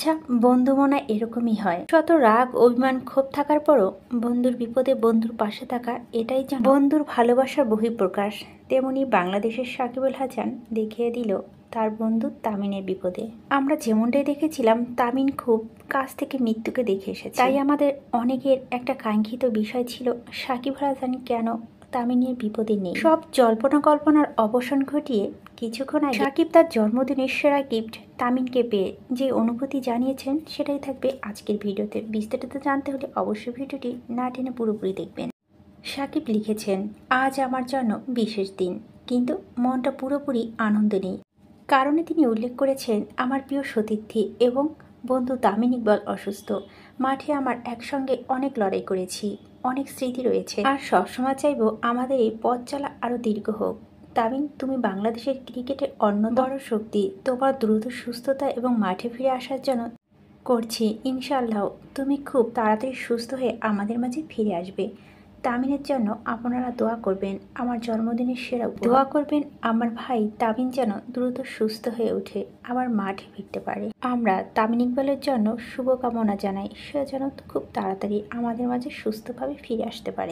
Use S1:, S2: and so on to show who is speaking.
S1: আচ্ছা, বন্ধু মনে হয় এরকমই হয়। শত রাগ অভিমান ক্ষোভ থাকার পরও বন্ধুর বিপদে বন্ধুর পাশে থাকা, এটাই যেন বন্ধুর ভালোবাসার বহিঃপ্রকাশ। তেমনি বাংলাদেশের সাকিব আল হাসান দেখিয়ে দিল তার বন্ধু তামিনের বিপদে। আমরা যেমনটাই দেখেছিলাম, তামিন খুব কাছ থেকে মৃত্যুকে দেখে এসেছে। তাই আমাদের অনেকের একটা কাঙ্ক্ষিত বিষয় ছিল, সাকিব আল হাসান কেন তামিনের বিপদে নেই। সব জল্পনা কল্পনার অবসান ঘটিয়ে কিছুক্ষণ আগে সাকিব তার জন্মদিনের সেরা গিফট তামিনকে পেয়ে যে অনুভূতি জানিয়েছেন, সেটাই থাকবে আজকের ভিডিওতে। বিস্তারিত জানতে হলে অবশ্যই ভিডিওটি না টেনে পুরোপুরি দেখবেন। সাকিব লিখেছেন, আজ আমার জন্য বিশেষ দিন, কিন্তু মনটা পুরোপুরি আনন্দে নেই। কারণে তিনি উল্লেখ করেছেন, আমার প্রিয় সতীর্থী এবং বন্ধু তামিন ইকবাল অসুস্থ। মাঠে আমার একসঙ্গে অনেক লড়াই করেছি, অনেক স্মৃতি রয়েছে, আর সবসময় চাইবো আমাদের এই পথ চলা আরও দীর্ঘ হোক। তামিন, তুমি বাংলাদেশের ক্রিকেটের অন্যতম বড় শক্তি। তোমার দ্রুত সুস্থতা এবং মাঠে ফিরে আসার জন্য করছি ইনশাআল্লাহ তুমি খুব তাড়াতাড়ি সুস্থ হয়ে আমাদের মাঝে ফিরে আসবে। তামিনের জন্য আপনারা দোয়া করবেন, আমার জন্মদিনের সেরা দোয়া করবেন আমার ভাই তামিন যেন দ্রুত সুস্থ হয়ে ওঠে, আবার মাঠে ফিরতে পারে। আমরা তামিন ইকবালের জন্য শুভকামনা জানাই, সে যেন খুব তাড়াতাড়ি আমাদের মাঝে সুস্থভাবে ফিরে আসতে পারে।